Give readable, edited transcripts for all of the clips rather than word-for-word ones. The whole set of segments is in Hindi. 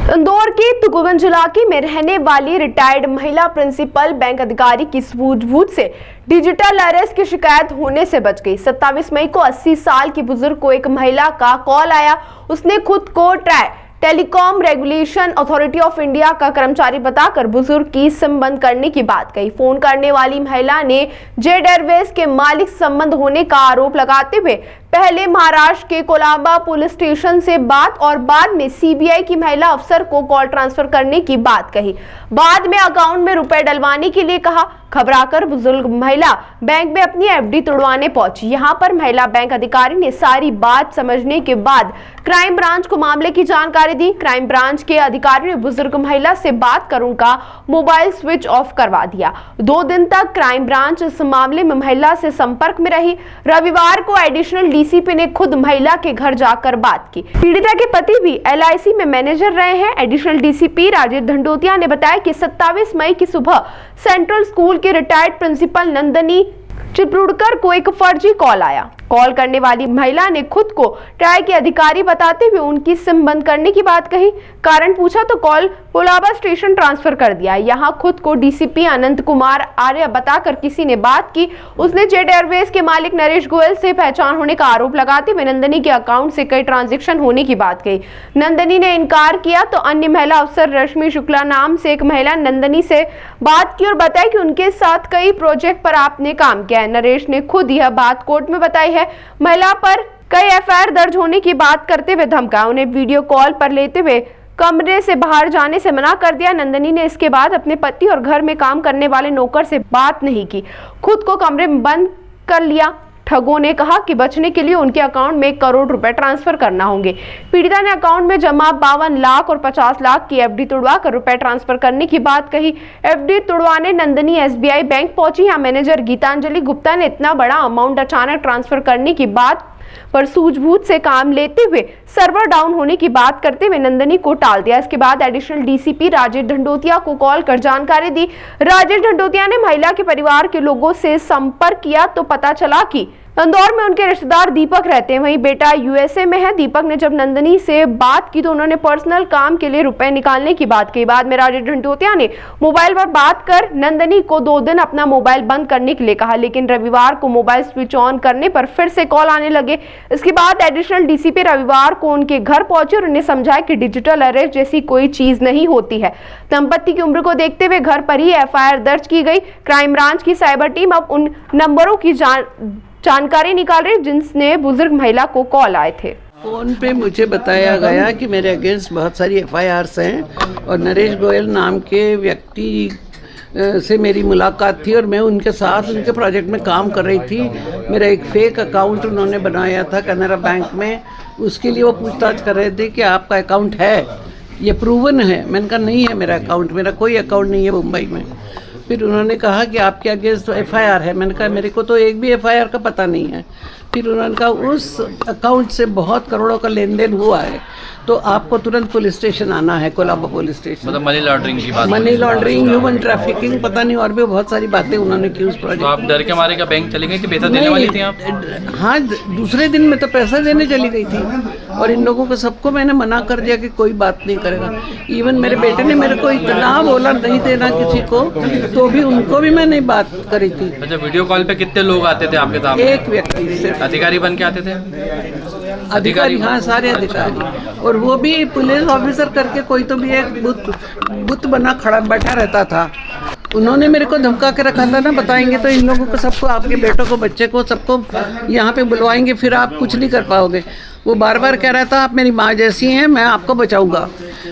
इंदौर के तुगुगंज इलाके में रहने वाली रिटायर्ड महिला प्रिंसिपल बैंक अधिकारी की सूझबूझ से डिजिटल अरेस्ट की शिकायत होने से बच गई। 27 मई को 80 साल की बुजुर्ग को एक महिला का कॉल आया। उसने खुद को telecom regulation authority of India का कर्मचारी बताकर बुजुर्ग की सिम बंद करने की बात कही। फोन करने वाली महिला ने जेड एयरवेज के मालिक संबंध होने का आरोप लगाते हुए पहले महाराष्ट्र के कोलाबा पुलिस स्टेशन से बात और बाद में सीबीआई की महिला अफसर को कॉल ट्रांसफर करने की बात कही। बाद में अकाउंट में रुपए डलवाने के लिए कहा। घबराकर बुजुर्ग महिला बैंक में अपनी एफडी तोड़वाने पहुंची। यहां पर महिला बैंक अधिकारी ने सारी बात समझने के बाद क्राइम ब्रांच को मामले की जानकारी दी। क्राइम ब्रांच के अधिकारी ने बुजुर्ग महिला से बात कर उनका मोबाइल स्विच ऑफ करवा दिया। 2 दिन तक क्राइम ब्रांच इस मामले में महिला से संपर्क में रही। रविवार को एडिशनल डीसीपी ने खुद महिला के घर जाकर बात की। पीड़िता के पति भी एलआईसी में मैनेजर रहे हैं। एडिशनल डीसीपी राजेश धंडोतिया ने बताया कि 27 मई की सुबह सेंट्रल स्कूल के रिटायर्ड प्रिंसिपल नंदनी चिपरुड़कर को एक फर्जी कॉल आया। कॉल करने वाली महिला ने खुद को ट्राई के अधिकारी बताते हुए उनकी सिम बंद करने की बात कही। कारण पूछा तो कॉल कोलाबा स्टेशन ट्रांसफर कर दिया। यहाँ खुद को डीसीपी अनंत कुमार आर्य बताकर किसी ने बात की। उसने जेट एयरवेज के मालिक नरेश गोयल से पहचान होने का आरोप लगाते हुए नंदनी के अकाउंट से कई ट्रांजेक्शन होने की बात कही। नंदनी ने इनकार किया तो अन्य महिला अफसर रश्मि शुक्ला नाम से एक महिला नंदनी से बात की और बताया कि उनके साथ कई प्रोजेक्ट पर आपने काम किया है। नरेश ने खुद यह बात कोर्ट में बताई है। महिला पर कई एफआईआर दर्ज होने की बात करते हुए धमकाया। उन्हें वीडियो कॉल पर लेते हुए कमरे से बाहर जाने से मना कर दिया। नंदनी ने इसके बाद अपने पति और घर में काम करने वाले नौकर से बात नहीं की, खुद को कमरे में बंद कर लिया। ठगों ने कहा कि बचने के लिए उनके अकाउंट में 1 करोड़ रुपए ट्रांसफर करना होंगे। पीड़िता ने अकाउंट में जमा 52 लाख और 50 लाख की एफडी तुड़वा कर रुपए ट्रांसफर करने की बात कही। एफडी तुड़वाने नंदनी एसबीआई बैंक पहुंची। यहाँ मैनेजर गीतांजलि गुप्ता ने इतना बड़ा अमाउंट अचानक ट्रांसफर करने की बात पर सूझबूझ से काम लेते हुए सर्वर डाउन होने की बात करते हुए नंदनी को टाल दिया। इसके बाद एडिशनल डीसीपी राजेश धंडोतिया को कॉल कर जानकारी दी। राजेश धंडोतिया ने महिला के परिवार के लोगों से संपर्क किया तो पता चला कि इंदौर में उनके रिश्तेदार दीपक रहते हैं, वहीं बेटा यूएसए में है। दीपक ने जब नंदनी से बात की तो उन्होंने पर्सनल काम के लिए रुपए निकालने की बात की। बाद में राजेश धंडोतिया ने मोबाइल पर बात कर नंदनी को 2 दिन अपना मोबाइल बंद करने के लिए कहा, लेकिन रविवार को मोबाइल स्विच ऑन करने पर फिर से कॉल आने लगे। इसके बाद एडिशनल डीसीपी रविवार को उनके घर पहुंचे और उन्हें समझाया कि डिजिटल अरेस्ट जैसी कोई चीज नहीं होती है। दंपत्ति की उम्र को देखते हुए घर पर ही एफआईआर दर्ज की गई। क्राइम ब्रांच की साइबर टीम अब उन नंबरों की जानकारी निकाल रही जिनसे बुजुर्ग महिला को कॉल आए थे। फ़ोन पे मुझे बताया गया कि मेरे अगेंस्ट बहुत सारी एफआईआर्स हैं और नरेश गोयल नाम के व्यक्ति से मेरी मुलाकात थी और मैं उनके साथ उनके प्रोजेक्ट में काम कर रही थी। मेरा एक फेक अकाउंट उन्होंने बनाया था कैनरा बैंक में। उसके लिए वो पूछताछ कर रहे थे कि आपका अकाउंट है, ये प्रूवन है। मैंने कहा नहीं है मेरा अकाउंट, मेरा कोई अकाउंट नहीं है मुंबई में। फिर उन्होंने कहा कि आपके अगेंस्ट एफआईआर है। मैंने कहा मेरे को तो एक भी एफआईआर का पता नहीं है। फिर उन्होंने कहा उस अकाउंट से बहुत करोड़ों का लेन देन हुआ है तो आपको तुरंत पुलिस स्टेशन आना है, कोलाबा पुलिस स्टेशन। मतलब मनी लॉन्ड्रिंग की बात, मनी लॉन्ड्रिंग, ह्यूमन ट्रैफिकिंग, पता नहीं और भी बहुत सारी बातें उन्होंने की उस प्रोजेक्ट। तो आप डर के मारे क्या बैंक चली गई थी? पैसा देने वाली थी आप? हाँ, दूसरे दिन में तो पैसा देने चली गई थी और इन लोगों को सबको मैंने मना कर दिया कि कोई बात नहीं करेगा। इवन मेरे बेटे ने मेरे को इतना बोला नहीं देना किसी को, तो भी उनको भी मैंने बात करी थी। अच्छा, वीडियो कॉल पे कितने लोग आते थे आपके सामने? एक व्यक्ति सिर्फ। अधिकारी बन के आते थे? अधिकारी, हाँ, सारे अधिकारी। और वो भी पुलिस ऑफिसर करके कोई तो भी एक बुत बना खड़ा बैठा रहता था। उन्होंने मेरे को धमका के रखा था ना, बताएंगे तो इन लोगों को सबको, आपके बेटों को, बच्चे को, सबको यहाँ पे बुलवाएंगे, फिर आप कुछ नहीं कर पाओगे। वो बार बार कह रहा था आप मेरी माँ जैसी हैं, मैं आपको बचाऊंगा।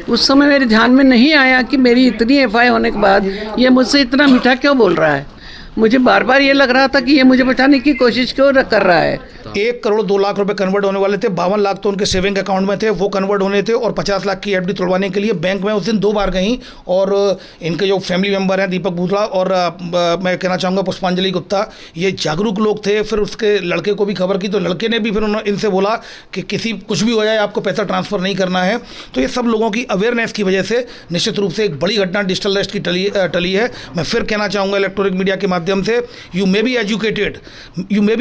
उस समय मेरे ध्यान में नहीं आया कि मेरी इतनी एफआईआर होने के बाद ये मुझसे इतना मीठा क्यों बोल रहा है। मुझे बार बार ये लग रहा था कि ये मुझे बचाने की कोशिश क्यों कर रहा है। 1 करोड़ 2 लाख रुपए कन्वर्ट होने वाले थे। 52 लाख तो उनके सेविंग अकाउंट में थे, वो कन्वर्ट होने थे। और 50 लाख की एफडी तोड़वाने के लिए बैंक में उस दिन 2 बार गई। और इनके जो फैमिली मेंबर हैं दीपक भूतड़ा और मैं कहना चाहूँगा पुष्पांजलि गुप्ता, ये जागरूक लोग थे। फिर उसके लड़के को भी खबर की तो लड़के ने भी फिर इनसे बोला कि किसी कुछ भी हो जाए आपको पैसा ट्रांसफ़र नहीं करना है। तो ये सब लोगों की अवेयरनेस की वजह से निश्चित रूप से एक बड़ी घटना डिजिटल अरेस्ट की टली है। मैं फिर कहना चाहूँगा इलेक्ट्रॉनिक मीडिया के माध्यम से, you may be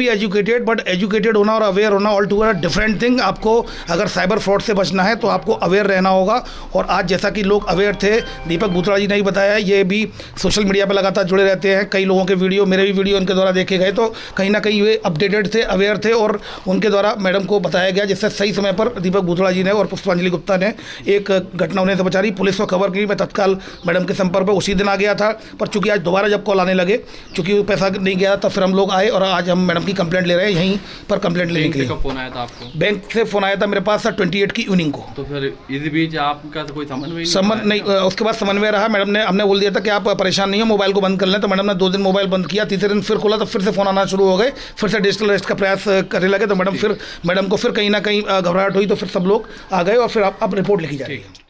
educated but educated educated होना और अवेयर होना ऑल टुगेदर डिफरेंट थिंग। आपको अगर साइबर फ्रॉड से बचना है तो आपको अवेयर रहना होगा। और आज जैसा कि लोग अवेयर थे, दीपक बूथड़ा जी ने ही बताया, ये भी सोशल मीडिया पर लगातार जुड़े रहते हैं। कई लोगों के वीडियो, मेरे भी वीडियो उनके द्वारा देखे गए, तो कहीं ना कहीं वे अपडेटेड थे, अवेयर थे और उनके द्वारा मैडम को बताया गया, जिससे सही समय पर दीपक बूथड़ा जी ने और पुष्पांजलि गुप्ता ने एक घटना होने से बचा रही। पुलिस को खबर की, मैं तत्काल मैडम के संपर्क पर उसी दिन आ गया था, पर चूंकि आज दोबारा जब कॉल आने लगे, चूंकि पैसा नहीं गया तो फिर हम लोग आए और आज हम मैडम की कंप्लेंट ले रहे हैं यहीं पर कंप्लेंट लेने के लिए। कब फोन आया था आपको? बैंक से फ़ोन आया था मेरे पास सर 28 की इवनिंग को। तो फिर इसी बीच आपका तो कोई समन्वय नहीं, उसके बाद समन्वय रहा। मैडम ने, हमने बोल दिया था कि आप परेशान नहीं हो, मोबाइल को बंद कर लें, तो मैडम ने 2 दिन मोबाइल बंद किया, तीसरे दिन फिर खोला तो फिर से फ़ोन आना शुरू हो गए, फिर से डिजिटल अरेस्ट का प्रयास करने लगे। तो मैडम को फिर कहीं ना कहीं घबराहट हुई, तो फिर सब लोग आ गए और फिर अब रिपोर्ट लिखी जा रही है।